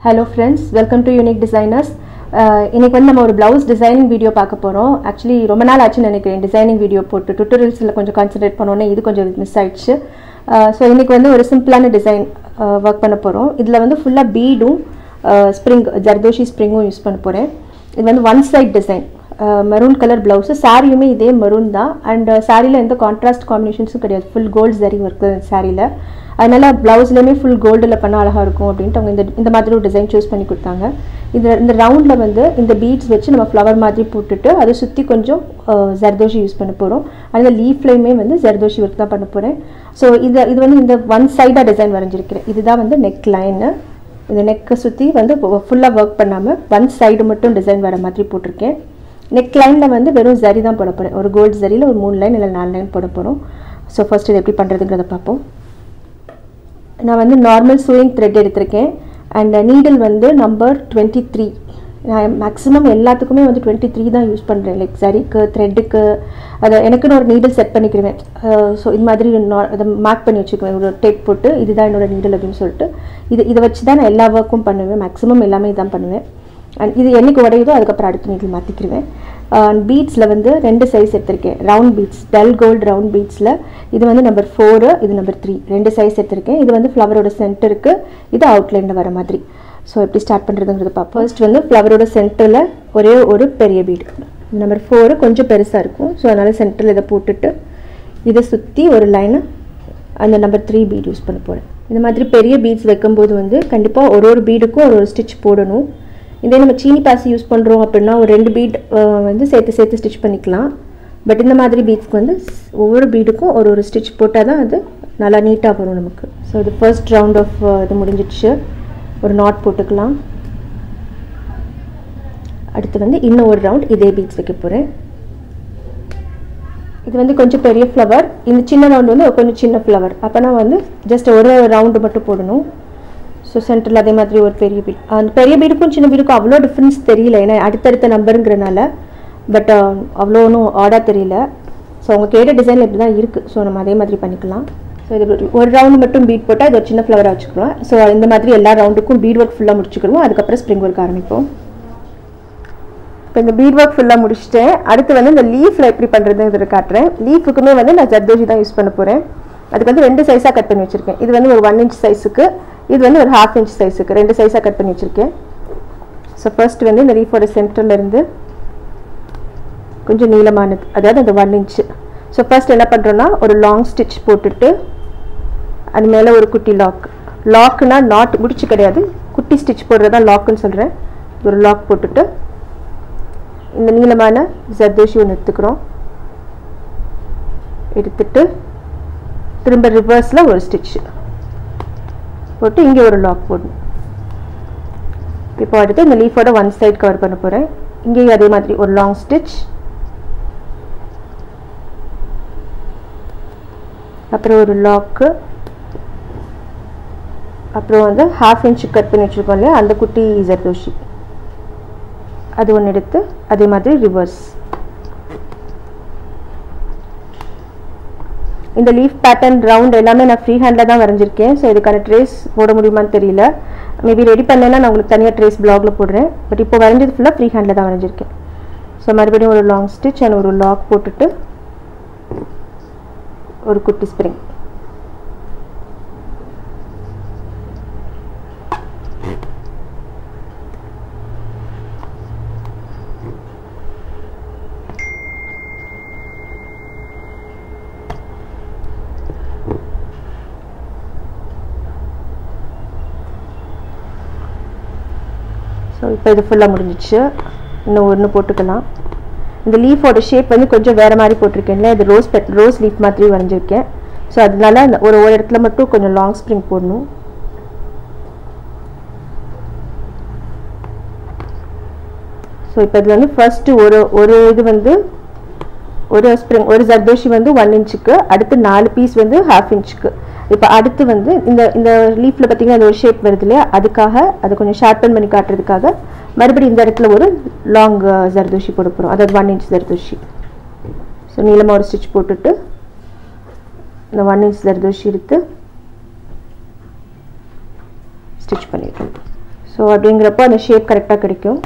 Hello friends, welcome to Unique Designers. இன்னைக்கு வந்து நம்ம ஒரு blouse designing video பார்க்க போறோம். Actually ரொம்ப நாள் ஆச்சு நினைக்கிறேன் designing video போட்டு tutorialsல கொஞ்சம் கான்சென்ட்ரேட் பண்ணோனே இது கொஞ்சம் மிஸ் ஆயிடுச்சு. சோ இன்னைக்கு வந்து ஒரு சிம்பிளான டிசைன் வர்க் பண்ண போறோம். இதுல வந்து ஃபுல்லா பீடும் ஸ்ப்ரிங் ஜர்தோஷி ஸ்ப்ரிங்கும் யூஸ் பண்ண போறேன். இது வந்து one side design. maroon colour blouse சாரியுமே இதே maroon தான் and சாரில எந்த கான்ட்ராஸ்ட் காம்பினேஷன்ஸும் கிடையாது. ஃபுல் கோல்ட் ஜரி வர்க் சாரில. அதனால ப்ளவுஸ்லயுமே ஃபுல் கோல்டில் பண்ண அழகாக இருக்கும் அப்படின்ட்டு அவங்க இந்த மாதிரி ஒரு டிசைன் சூஸ் பண்ணி கொடுத்தாங்க. இந்த ரவுண்டில் வந்து இந்த பீட்ஸ் வச்சு நம்ம ஃப்ளவர் மாதிரி போட்டுட்டு அதை சுற்றி கொஞ்சம் ஜர்தோஷி யூஸ் பண்ண போகிறோம். அந்த லீஃப்லையுமே வந்து ஜர்தோஷி ஒர்க் தான் பண்ண போகிறேன். ஸோ இது வந்து இந்த ஒன் சைடாக டிசைன் வரைஞ்சிருக்கிறேன். இதுதான் வந்து நெக் லைனு. இந்த நெக்கை சுற்றி வந்து ஃபுல்லாக ஒர்க் பண்ணாமல் ஒன் சைடு மட்டும் டிசைன் வர மாதிரி போட்டிருக்கேன். நெக் லைனில் வந்து வெறும் ஜரி தான் போட போகிறேன். ஒரு கோல்டு ஜரியில் ஒரு 3 லைன் இல்லை 4 லைன் போட போகிறோம். ஸோ ஃபர்ஸ்ட் இது எப்படி பண்ணுறதுங்கிறத பார்ப்போம். நான் வந்து நார்மல் சூயிங் த்ரெட் எடுத்திருக்கேன் அண்ட் நீடில் வந்து நம்பர் 23. நான் மேக்ஸிமம் எல்லாத்துக்குமே வந்து 23 தான் யூஸ் பண்ணுறேன். லைக் சரிக்கு த்ரெட்டுக்கு அதை எனக்குன்னு ஒரு நீடில் செட் பண்ணிக்கிடுவேன். ஸோ இது மாதிரி அதை மார்க் பண்ணி வச்சுக்குவேன். ஒரு டேப் போட்டு இதுதான் என்னோடய நீடில் அப்படின்னு சொல்லிட்டு இதை வச்சு தான் நான் எல்லா ஒர்க்கும் பண்ணுவேன். மேக்ஸிமம் எல்லாமே தான் பண்ணுவேன். அண்ட் இது என்னைக்கு உடையுதோ அதுக்கப்புறம் அடுத்த நீடில் மாற்றிக்கிடுவேன். பீட்ஸில் வந்து 2 சைஸ் எடுத்திருக்கேன். Round beads, dull gold round பீட்ஸில் இது வந்து நம்பர் 4, இது நம்பர் 3, 2 சைஸ் எடுத்திருக்கேன். இது வந்து ஃப்ளவரோட சென்டருக்கு, இது அவுட்லைனில் வர மாதிரி. ஸோ எப்படி ஸ்டார்ட் பண்ணுறதுங்கிறது பார்ப்போம். ஃபர்ஸ்ட் வந்து ஃப்ளவரோட சென்டரில் ஒரே ஒரு பெரிய பீடு, நம்பர் 4 கொஞ்சம் பெருசாக இருக்கும். ஸோ அதனால் சென்டரில் இதை போட்டுட்டு இதை சுற்றி ஒரு லைனை அந்த நம்பர் 3 பீட் யூஸ் பண்ண போகிறேன். இந்த மாதிரி பெரிய பீட்ஸ் வைக்கும்போது வந்து கண்டிப்பாக ஒரு பீடுக்கும் ஒரு ஸ்டிச் போடணும். இதே நம்ம சீனி பாசி யூஸ் பண்ணுறோம் அப்படின்னா ஒரு 2 பீட் வந்து சேர்த்து ஸ்டிச் பண்ணிக்கலாம். பட் இந்த மாதிரி பீட்ஸ்க்கு வந்து ஒவ்வொரு பீடுக்கும் ஒரு ஸ்டிச் போட்டால் தான் அது நல்லா நீட்டாக வரும் நமக்கு. ஸோ இது ஃபர்ஸ்ட் ரவுண்ட் ஆஃப் இது முடிஞ்சிடுச்சு. ஒரு நாட் போட்டுக்கலாம். அடுத்து வந்து இன்னும் ஒரு ரவுண்ட் இதே பீட்ஸ் வைக்க போகிறேன். இது வந்து கொஞ்சம் பெரிய ஃப்ளவர், இந்த சின்ன ரவுண்ட் வந்து கொஞ்சம் சின்ன ஃப்ளவர். அப்போனா வந்து ஜஸ்ட் ஒரு ரவுண்டு மட்டும் போடணும். ஸோ சென்டரில் அதே மாதிரி ஒரு பெரிய பீட். அந்த பெரிய பீடுக்கும் சின்ன பீடுக்கும் அவ்வளோ டிஃப்ரென்ஸ் தெரியல, ஏன்னா அடுத்தடுத்த நம்பருங்கிறனால. பட் அவ்வளோ ஒன்றும் ஆர்டாக தெரியல. ஸோ அவங்க கேட்ட டிசைனில் இப்படி தான் இருக்குது. ஸோ நம்ம அதே மாதிரி பண்ணிக்கலாம். ஸோ இது ஒரு ரவுண்டு மட்டும் பீட் போட்டால் இது ஒரு சின்ன ஃப்ளவராக வச்சுக்கிறோம். ஸோ இந்த மாதிரி எல்லா ரவுண்டுக்கும் பீட் ஒர்க் ஃபுல்லாக முடிச்சுக்கிறோம். அதுக்கப்புறம் ஸ்ப்ரிங் ஒர்க் ஆரம்பிப்போம். இப்போ இந்த பீட் ஒர்க் ஃபுல்லாக முடிச்சுட்டேன். அடுத்து வந்து இந்த லீஃபில் எப்படி பண்ணுறதுங்கிறத காட்டுறேன். லீஃபுக்குமே வந்து நான் ஜர்தோஷி தான் யூஸ் பண்ண போகிறேன். அதுக்கு வந்து 2 சைஸாக கட் பண்ணி வச்சுருக்கேன். இது வந்து ஒரு 1 inch சைஸுக்கு, இது வந்து ஒரு 1/2 inch சைஸுக்கு 2 சைஸாக கட் பண்ணி வச்சுருக்கேன். ஸோ ஃபர்ஸ்ட் வந்து இந்த லீஃபோட சென்டர்லேருந்து கொஞ்சம் நீளமானது, அதாவது அந்த 1 inch. ஸோ ஃபர்ஸ்ட் என்ன பண்ணுறோன்னா ஒரு லாங் ஸ்டிச் போட்டுட்டு அது மேலே ஒரு குட்டி லாக்குனா நாட் முடிச்சு கிடையாது, குட்டி ஸ்டிச் போடுறதா லாக்குன்னு சொல்கிறேன். ஒரு லாக் போட்டுட்டு இந்த நீளமான ஜர்தோஷி ஒன்று எடுத்துட்டு திரும்ப ரிவர்ஸில் ஒரு ஸ்டிச் போட்டு இங்கே ஒரு லாக் போடணும். இப்போ அடுத்து இந்த லீஃபோட 1 சைடு கவர் பண்ண போகிறேன். இங்கேயும் அதே மாதிரி ஒரு லாங் ஸ்டிச், அப்புறம் ஒரு லாக்கு, அப்புறம் வந்து 1/2 inch கட் பண்ணி வச்சுருக்கோம் இல்லையா அந்த குட்டி ஜர்தோஷி, அது ஒன்று எடுத்து அதே மாதிரி ரிவர்ஸ். இந்த லீஃப் பேட்டர்ன் ரவுண்ட் எல்லாமே நான் ஃப்ரீ ஹேண்டில் தான் வரைஞ்சிருக்கேன். ஸோ இதுக்கான ட்ரேஸ் போட முடியுமான்னு தெரியல. மேபி ரெடி பண்ணேன்னா நான் உங்களுக்கு தனியாக ட்ரேஸ் பிளாகில் போடுறேன். பட் இப்போ வரைஞ்சது ஃபுல்லாக ஃப்ரீ ஹேண்டில் தான் வரைஞ்சிருக்கேன். ஸோ மறுபடியும் ஒரு லாங் ஸ்டிச் அண்ட் ஒரு லாக் போட்டுட்டு ஒரு குட்டி ஸ்ப்ரிங். ஸோ இப்போ இது ஃபுல்லாக முடிஞ்சிச்சு. இன்னும் ஒன்று போட்டுக்கலாம். இந்த லீஃபோட ஷேப் வந்து கொஞ்சம் வேறு மாதிரி போட்டிருக்கேன்ல, இது ரோஸ் லீஃப் மாதிரி வரைஞ்சிருக்கேன். ஸோ அதனால ஒரு இடத்துல மட்டும் கொஞ்சம் லாங் ஸ்ப்ரிங் போடணும். ஸோ இப்போ இதில் வந்து ஃபர்ஸ்ட்டு ஒரு இது வந்து ஒரு ஜர்தோஷி வந்து 1 inchக்கு, அடுத்து 4 பீஸ் வந்து 1/2 inchக்கு. இப்போ அடுத்து வந்து இந்த லீஃபில் பார்த்தீங்கன்னா அந்த ஒரு ஷேப் வருது இல்லையா, அதுக்காக அதை கொஞ்சம் ஷார்ப்பன் பண்ணி காட்டுறதுக்காக மறுபடியும் இந்த இடத்துல ஒரு லாங் ஜர்தோஷி போட போகிறோம், அதாவது 1 inch ஜர்தோஷி. ஸோ நீளமாக ஒரு ஸ்டிச் போட்டுட்டு இந்த 1 inch ஜர்தோஷி எடுத்து ஸ்டிச் பண்ணிடுறோம். ஸோ ஸோ அப்படிங்கிறப்போ அந்த ஷேப் கரெக்டாக கிடைக்கும்.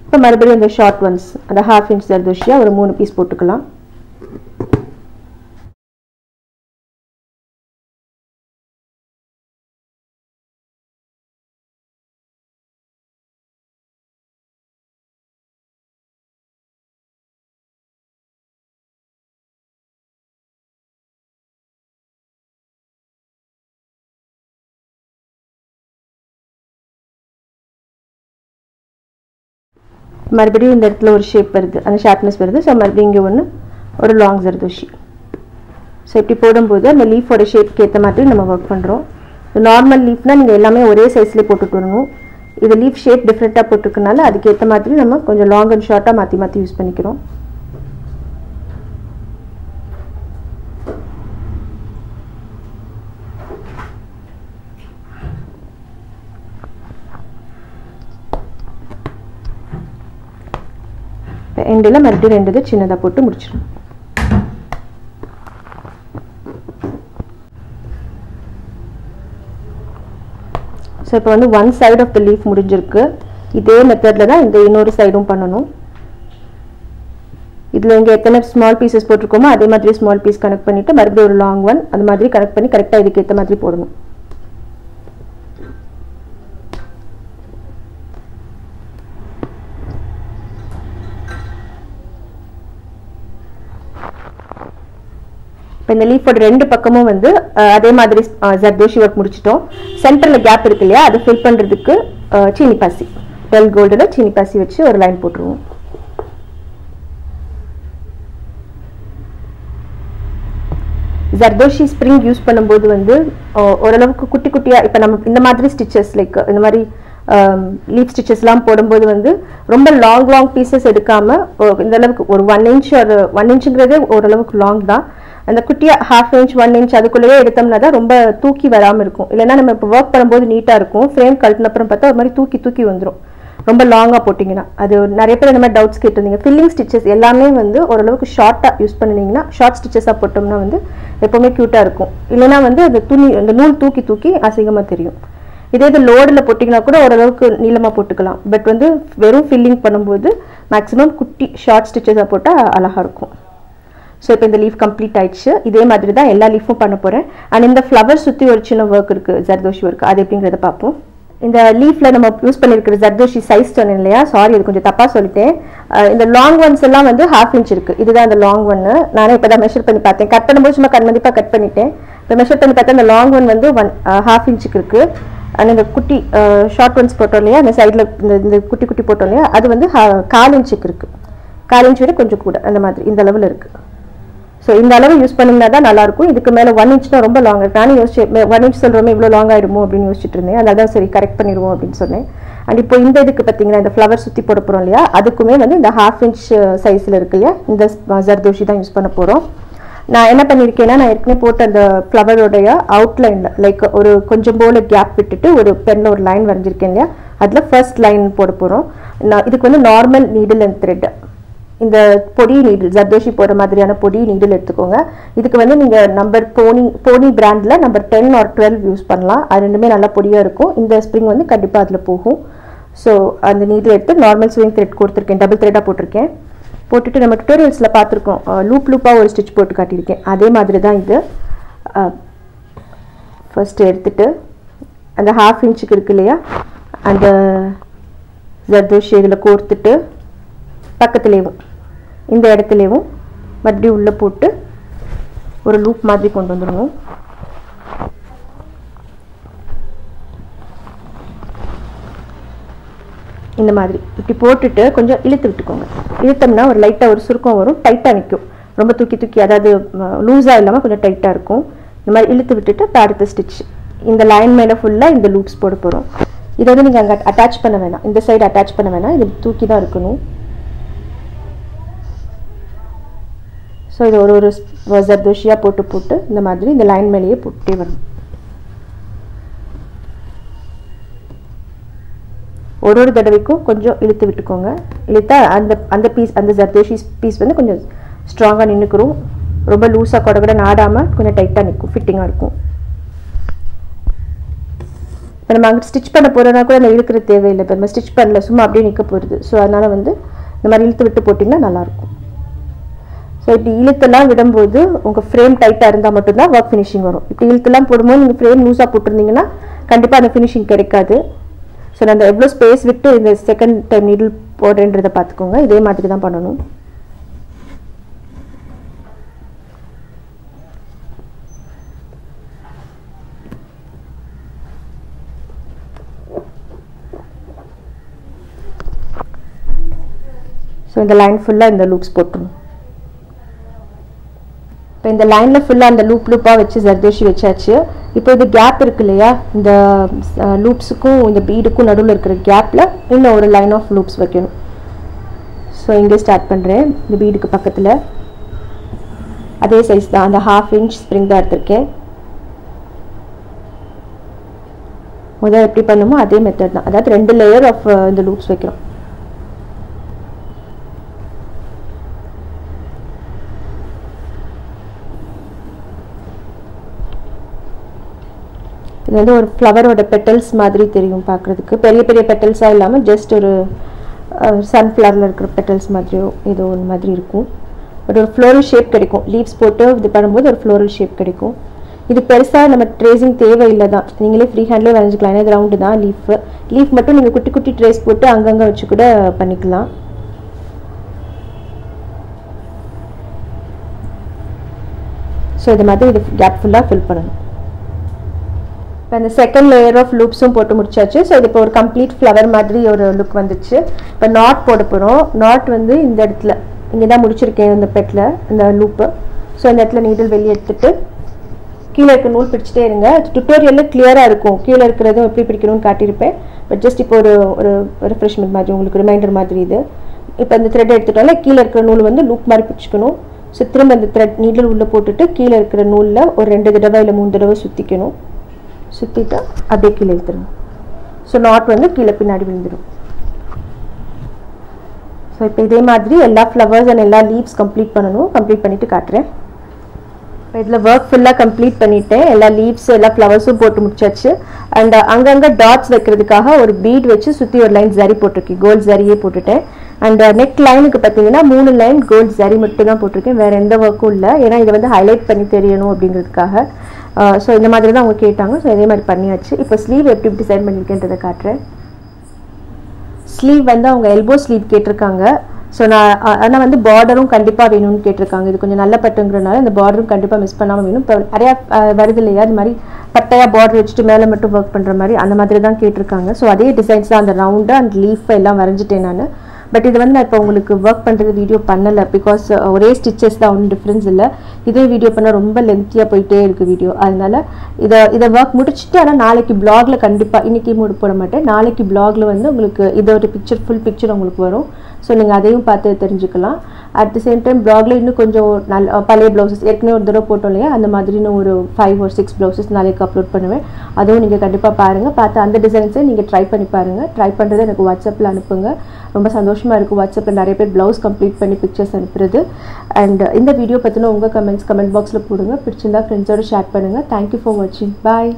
இப்போ மறுபடியும் இந்த ஷார்ட் ஒன்ஸ் அந்த 1/2 inch ஜர்தோஷியாக ஒரு 3 பீஸ் போட்டுக்கலாம். மறுபடியும் இந்த இடத்துல ஒரு ஷேப் வருது, அந்த ஷார்ப்னஸ் வருது. ஸோ மறுபடியும் இங்கே ஒரு லாங் ஜர்தோஷி. ஸோ இப்படி போடும்போது அந்த லீஃபோட ஷேப்க்கு ஏற்ற மாதிரி நம்ம ஒர்க் பண்ணுறோம். நார்மல் லீஃப்னால் நீங்கள் எல்லாமே ஒரே சைஸ்லேயே போட்டுட்டு வரணும். இது லீஃப் ஷேப் டிஃப்ரெண்ட்டாக போட்டிருக்கனால அதுக்கேற்ற மாதிரி நம்ம கொஞ்சம் லாங் அண்ட் ஷார்ட்டாக மாற்றி மாற்றி யூஸ் பண்ணிக்கிறோம். எண்டில் மறுபடியும் 2 சின்னதாக போட்டு முடிச்சிடும். ஸோ இப்போ வந்து 1 side ஆஃப் த லீஃப் முடிஞ்சிருக்கு. இதே மெத்தடில் தான் இந்த இன்னொரு சைடும் பண்ணணும். இதில் இங்கே எத்தனை ஸ்மால் பீசஸ் போட்டிருக்கோமோ அதே மாதிரி ஸ்மால் பீஸ் கனெக்ட் பண்ணிவிட்டு மறுபடியும் ஒரு லாங் ஒன் அது மாதிரி கனெக்ட் பண்ணி கரெக்டாக இதுக்கு ஏற்ற மாதிரி போடணும். இந்த லீஃபோட 2 பக்கமும் வந்து அதே மாதிரி ஜர்தோஷி ஒர்க் முடிச்சிட்டோம். சென்டரில் கேப் இருக்கு இல்லையா, அதை ஃபில் பண்ணுறதுக்கு சீனி பாசி, டல் கோல்டில் சீனி பாசி வச்சு ஒரு லைன் போட்டுருவோம். ஜர்தோஷி ஸ்ப்ரிங் யூஸ் பண்ணும்போது வந்து ஓரளவுக்கு குட்டி குட்டியாக இப்போ நம்ம இந்த மாதிரி ஸ்டிச்சஸ் லைக் இந்த மாதிரி லீஃப் ஸ்டிச்சஸ்லாம் போடும்போது வந்து ரொம்ப லாங் பீசஸ் எடுக்காமல் இந்த அளவுக்கு ஒரு 1 inch ஒரு 1 inchங்கிறதே ஓரளவுக்கு லாங் தான். அந்த குட்டியாக 1/2 inch 1 inch அதுக்குள்ளேயே எடுத்தோம்னா தான் ரொம்ப தூக்கி வராமல் இருக்கும். இல்லைன்னா நம்ம இப்போ ஒர்க் பண்ணும்போது நீட்டாக இருக்கும். ஃப்ரேம் கழட்டினப்புறம் பார்த்தா ஒரு மாதிரி தூக்கி வந்துடும் ரொம்ப லாங்காக போட்டிங்கன்னா. அது நிறைய பேர் இந்த மாதிரி டவுட்ஸ் கேட்டிருந்தீங்க. ஃபில்லிங் ஸ்டிச்சஸ் எல்லாமே வந்து ஓரளவுக்கு ஷார்ட்டாக யூஸ் பண்ணினீங்கன்னா, ஷார்ட் ஸ்டிச்சஸாக போட்டோம்னா வந்து எப்போவுமே க்யூட்டாக இருக்கும். இல்லைனா வந்து அந்த நூல் தூக்கி அசிங்கமாக தெரியும். இதே இது லோடில் போட்டிங்கன்னா கூட ஓரளவுக்கு நீளமாக போட்டுக்கலாம். பட் வந்து வெறும் ஃபில்லிங் பண்ணும்போது மேக்ஸிமம் குட்டி ஷார்ட் ஸ்டிச்சஸாக போட்டால் அழகாக இருக்கும். ஸோ இப்போ இந்த லீஃப் கம்ப்ளீட் ஆயிடுச்சு. இதே மாதிரி தான் எல்லா லீஃபும் பண்ண போகிறேன். அண்ட் இந்த ஃப்ளவர் சுற்றி ஒரு சின்ன ஒர்க் இருக்குது, ஜர்தோஷி ஒர்க், அது எப்படிங்கிறத பார்ப்போம். இந்த லீஃபில் நம்ம யூஸ் பண்ணியிருக்கிற ஜர்தோஷி சைஸ் சொன்னேன் இல்லையா, சாரி அது கொஞ்சம் தப்பாக சொல்லிட்டேன். இந்த லாங் ஒன்ஸ் எல்லாம் வந்து 1/2 inch இருக்குது. இதுதான் அந்த லாங் ஒன்று. நானே இப்போ தான் மெஷர் பண்ணி பார்த்தேன். கட் பண்ணும்போது சும்மா கண்மதிப்பாக கட் பண்ணிட்டேன். இப்போ மெஷர் பண்ணி பார்த்தா இந்த லாங் ஒன் வந்து 1/2 inch இருக்குது. அண்ட் இந்த குட்டி ஷார்ட் ஒன்ஸ் போட்டோம் இல்லையா, அந்த சைடில் இந்த குட்டி போட்டோம் இல்லையா, அது வந்து 1/4 inch இருக்குது. 1/4 inch விட கொஞ்சம் கூட அந்த மாதிரி இந்த அளவில் இருக்குது. ஸோ இந்த அளவு யூஸ் பண்ணிங்கன்னா தான் நல்லாயிருக்கும். இதுக்கு மேலே 1 inch ரொம்ப லாங் இருக்குது. நானும் யோசிச்சு 1 inch சொல்கிறோமே இவ்வளோ லாங் ஆகிடுமோ அப்படின்னு யோசிச்சுட்டு இருந்தேன். அதனால தான் சரி கரெக்ட் பண்ணிடுவோம் அப்படின்னு சொன்னேன். அண்ட் இப்போ இந்த இதுக்கு பார்த்தீங்கன்னா இந்த ஃப்ளவர் சுற்றி போட போகிறோம் இல்லையா, அதுக்குமே வந்து இந்த 1/2 inch சைஸில் இருக்கு இல்லையா, இந்த ஜர்தோஷி தான் யூஸ் பண்ண போகிறோம். நான் என்ன பண்ணியிருக்கேன்னா, நான் ஏற்கனவே போட்ட அந்த ஃப்ளவருடைய அவுட்லைனில் லைக் ஒரு கொஞ்சம் போல் கேப் விட்டுட்டு ஒரு பெனில் ஒரு லைன் வரைஞ்சிருக்கேன் இல்லையா, அதில் ஃபர்ஸ்ட் லைன் போட போகிறோம். இதுக்கு வந்து நார்மல் நீடில் அண்ட் த்ரெட், இந்த பொடி நீடில் ஜர்தோஷி போடுற மாதிரியான பொடி நீடில் எடுத்துக்கோங்க. இதுக்கு வந்து நீங்கள் நம்பர் போனி பிராண்டில் நம்பர் 10 or 12 யூஸ் பண்ணலாம். அது ரெண்டுமே நல்லா பொடியாக இருக்கும். இந்த ஸ்ப்ரிங் வந்து கண்டிப்பாக அதில் போகும். ஸோ அந்த நீடில் எடுத்து நார்மல் ஸ்விங் த்ரெட் கொடுத்துருக்கேன், டபுள் த்ரெட்டாக போட்டிருக்கேன். போட்டுட்டு நம்ம டுட்டோரியல்ஸில் பார்த்துருக்கோம், லூப்பாக ஒரு ஸ்டிச் போட்டு காட்டியிருக்கேன். அதே மாதிரி தான் இது. ஃபஸ்ட்டு எடுத்துட்டு அந்த 1/2 inch இருக்கு இல்லையா, அந்த ஜர்தோஷி இதில் கோர்த்துட்டு பக்கத்துலேயும் இந்த இடத்துலையும் மறுபடியும் உள்ளே போட்டு ஒரு லூப் மாதிரி கொண்டு வந்துடணும். இந்த மாதிரி இப்படி போட்டுட்டு கொஞ்சம் இழுத்து விட்டுக்கோங்க. இழுத்தோம்னா ஒரு லைட்டாக ஒரு சுருக்கம் வரும், டைட்டாக நிற்கும். ரொம்ப தூக்கி அதாவது லூஸாக இல்லாமல் கொஞ்சம் டைட்டாக இருக்கும். இந்த மாதிரி இழுத்து விட்டுட்டு அடுத்த ஸ்டிச் இந்த லைன் மேலே ஃபுல்லாக இந்த லூப்ஸ் போட போகிறோம். இதை வந்து நீங்கள் அங்கே அட்டாச் பண்ண வேணாம், இந்த சைடு அட்டாச் பண்ண வேணாம், இது தூக்கி தான் இருக்கணும். ஸோ இது ஒரு ஜர்தோஷியாக போட்டு இந்த மாதிரி இந்த லைன் மேலேயே போட்டே வரணும். ஒரு தடவைக்கும் கொஞ்சம் இழுத்து விட்டுக்கோங்க. இழுத்தா அந்த பீஸ் அந்த ஜர்தோஷி பீஸ் வந்து கொஞ்சம் ஸ்ட்ராங்காக நின்றுக்கிறோம். ரொம்ப லூஸாக கூட நாடாமல் கொஞ்சம் டைட்டாக நிற்கும், ஃபிட்டிங்காக இருக்கும். இப்போ நம்ம அங்கே ஸ்டிச் பண்ண போகிறோன்னா கூட நம்ம இழுக்கிற தேவையில்லை. இப்போ நம்ம ஸ்டிச் பண்ணல, சும்மா அப்படியே நிற்க போகிறது. ஸோ அதனால் வந்து இந்த மாதிரி இழுத்து விட்டு போட்டிங்கன்னா நல்லாயிருக்கும். ஸோ இப்படி இழுத்தெல்லாம் விடும்போது உங்கள் ஃப்ரேம் டைட்டாக இருந்தால் மட்டும்தான் ஒர்க் ஃபினிஷிங் வரும். இப்படி இழுத்தெல்லாம் போடும்போது நீங்கள் ஃப்ரேம் லூஸாக போட்டிருந்தீங்கன்னா கண்டிப்பாக அந்த ஃபினிஷிங் கிடைக்காது. ஸோ நான் எவ்வளோ ஸ்பேஸ் விட்டு இந்த செகண்ட் டைம் நீடில் போடுறேன்றதை பார்த்துக்கோங்க. இதே மாதிரி தான் பண்ணணும். ஸோ இந்த லைன் ஃபுல்லாக இந்த லூப்ஸ் போட்டுருணும். இப்போ இந்த லைனில் ஃபுல்லாக அந்த லூப்பாக வச்சு ஜர்தோஷி வச்சாச்சு. இப்போ இது கேப் இருக்கு இல்லையா, இந்த லூப்ஸுக்கும் இந்த பீடுக்கும் நடுவில் இருக்கிற கேப்பில் இன்னும் ஒரு லைன் ஆஃப் லூப்ஸ் வைக்கணும். ஸோ இங்கே ஸ்டார்ட் பண்ணுறேன். இந்த பீடுக்கு பக்கத்தில் அதே சைஸ் தான், அந்த 1/2 inch ஸ்ப்ரிங் தான் எடுத்திருக்கேன். முதல் எப்படி பண்ணுமோ அதே மெத்தட் தான், அதாவது 2 லேயர் ஆஃப் இந்த லூப்ஸ் வைக்கிறோம். இது வந்து ஒரு ஃப்ளவரோட பெட்டல்ஸ் மாதிரி தெரியும் பார்க்குறதுக்கு. பெரிய பெரிய பெட்டல்ஸாக இல்லாமல் ஜஸ்ட் ஒரு சன்ஃப்ளவரில் இருக்கிற பெட்டல்ஸ் மாதிரியோ ஏதோ ஒரு மாதிரி இருக்கும். பட் ஒரு ஃப்ளோரல் ஷேப் கிடைக்கும். லீவ்ஸ் போட்டு இது பண்ணும்போது ஒரு ஃப்ளோரல் ஷேப் கிடைக்கும். இது பெருசாக நம்ம ட்ரேசிங் தேவையில்லை தான், நீங்களே ஃப்ரீ ஹேண்ட்லேயே வரைஞ்சிக்கலாம். ஏன்னா இது ரவுண்டு தான் லீஃப் மட்டும் நீங்கள் குட்டி குட்டி ட்ரேஸ் போட்டு அங்கங்கே வச்சு கூட பண்ணிக்கலாம். ஸோ இது மாதிரி இது கேப் ஃபுல்லாக ஃபில் பண்ணணும். இப்போ இந்த செகண்ட் லேயர் ஆஃப் லூப்ஸும் போட்டு முடிச்சாச்சு. ஸோ இது இப்போ ஒரு கம்ப்ளீட் ஃப்ளவர் மாதிரி ஒரு லுக் வந்துச்சு. இப்போ நாட் போட போகிறோம். நாட் வந்து இந்த இடத்துல இங்கே தான் முடிச்சிருக்கேன், இந்த பெட்டில் இந்த லூப்பு. ஸோ இந்த இடத்துல நீடில் வெளியே எடுத்துட்டு கீழே இருக்க நூல் பிடிச்சிட்டே இருங்க. டுட்டோரியலில் கிளியராக இருக்கும், கீழே இருக்கிறதும் எப்படி பிடிக்கணும்னு காட்டியிருப்பேன். பட் ஜஸ்ட் இப்போ ஒரு ஒரு ரெஃப்ரெஷ்மெண்ட் மாதிரி, உங்களுக்கு ரிமைண்டர் மாதிரி இது. இப்போ இந்த த்ரெட் எடுத்துட்டோம்ல, கீழே இருக்கிற நூல் வந்து லூப் மாதிரி பிடிச்சிக்கணும். ஸோ திரும்ப இந்த த்ரெட் நீடில் உள்ளே போட்டுட்டு கீழே இருக்கிற நூலில் ஒரு 2 தடவை இல்லை 3 தடவை சுற்றிக்கணும். சுற்றிட்டு அப்படியே கீழே இழுத்துடும். ஸோ நாட் வந்து கீழே பின்னாடி விழுந்துடும். ஸோ இப்போ இதே மாதிரி எல்லா ஃப்ளவர்ஸ் அண்ட் எல்லா லீவ்ஸ் கம்ப்ளீட் பண்ணணும். கம்ப்ளீட் பண்ணிவிட்டு காட்டுறேன். இப்போ இதில் ஒர்க் ஃபுல்லாக கம்ப்ளீட் பண்ணிவிட்டேன். எல்லா லீவ்ஸ் எல்லா ஃப்ளவர்ஸும் போட்டு முடிச்சாச்சு. அண்ட் அங்கங்கே டாட்ஸ் வைக்கிறதுக்காக ஒரு பீட் வச்சு சுற்றி ஒரு லைன் ஜரி போட்டிருக்கேன். கோல்ட் ஜரியே போட்டுட்டேன். அண்ட் நெக் லைனுக்கு பார்த்தீங்கன்னா 3 லைன் கோல்ட் ஜரி மட்டும் தான் போட்டிருக்கேன், வேறு எந்த ஒர்க்கும் இல்லை. ஏன்னா இதை வந்து ஹைலைட் பண்ணி தெரியணும் அப்படிங்கிறதுக்காக. ஸோ இந்த மாதிரி தான் அவங்க கேட்டாங்க. ஸோ இதே மாதிரி பண்ணியாச்சு. இப்போ ஸ்லீவ் எப்படி டிசைன் பண்ணியிருக்கேன்றதை காட்டுறேன். ஸ்லீவ் வந்து அவங்க எல்போ ஸ்லீவ் கேட்டிருக்காங்க. ஸோ நான் ஆனால் வந்து பார்டரும் கண்டிப்பாக வேணும்னு கேட்டிருக்காங்க. இது கொஞ்சம் நல்ல பட்டுங்கிறனால இந்த பார்டரும் கண்டிப்பாக மிஸ் பண்ணாமல் வேணும். இப்போ நிறையா வருது இல்லையா, அது மாதிரி பட்டையாக பார்டர் வச்சுட்டு மேலே மட்டும் ஒர்க் பண்ணுற மாதிரி அந்த மாதிரி தான் கேட்டிருக்காங்க. ஸோ அதே டிசைன்ஸ் தான், அந்த ரவுண்டு அண்ட் லீஃப் எல்லாம் வரைஞ்சிட்டேன் நான். பட் இது வந்து நான் இப்போ உங்களுக்கு ஒர்க் பண்ணுறது வீடியோ பண்ணலை, பிகாஸ் ஒரே ஸ்டிச்சஸ் தான், ஒன்றும் டிஃப்ரென்ஸ் இல்லை. இதே வீடியோ பண்ணால் ரொம்ப லென்த்தியாக போயிட்டே இருக்குது வீடியோ. அதனால் இதை ஒர்க் முடிச்சுட்டு, ஆனால் நாளைக்கு பிளாகில் கண்டிப்பாக, இன்றைக்கி போட மாட்டேன், நாளைக்கு பிளாகில் வந்து உங்களுக்கு இதோட பிக்சர் ஃபுல் பிக்சர் உங்களுக்கு வரும். ஸோ நீங்கள் அதையும் பார்த்து தெரிஞ்சுக்கலாம். அட் தி சேம் டைம் பிளாகில் இன்னும் கொஞ்சம் பழைய ப்ளவுசஸ் ஏற்கனவே ஒரு தடவை போட்டோம் இல்லையா, அந்த மாதிரி இன்னும் ஒரு 5 or 6 ப்ளவுசஸ் நாளைக்கு அப்லோட் பண்ணுவேன். அதுவும் நீங்கள் கண்டிப்பாக பாருங்கள். பார்த்து அந்த டிசைன்ஸை நீங்கள் ட்ரை பண்ணி பாருங்கள். ட்ரை பண்ணுறது எனக்கு வாட்ஸ்அப்பில் அனுப்புங்க. ரொம்ப சந்தோஷமாக இருக்கும். வாட்ஸ்அப்பில் நிறைய பேர் ப்ளவுஸ் கம்ப்ளீட் பண்ணி பிக்சர்ஸ் அனுப்புறது. அண்ட் இந்த வீடியோ பற்றின உங்கள் கமெண்ட் பாக்ஸில் போடுங்க. பிடிச்சிருந்தா ஃப்ரெண்ட்ஸோடு ஷேர் பண்ணுங்கள். தேங்க்யூ ஃபார் வாட்சிங். பாய்.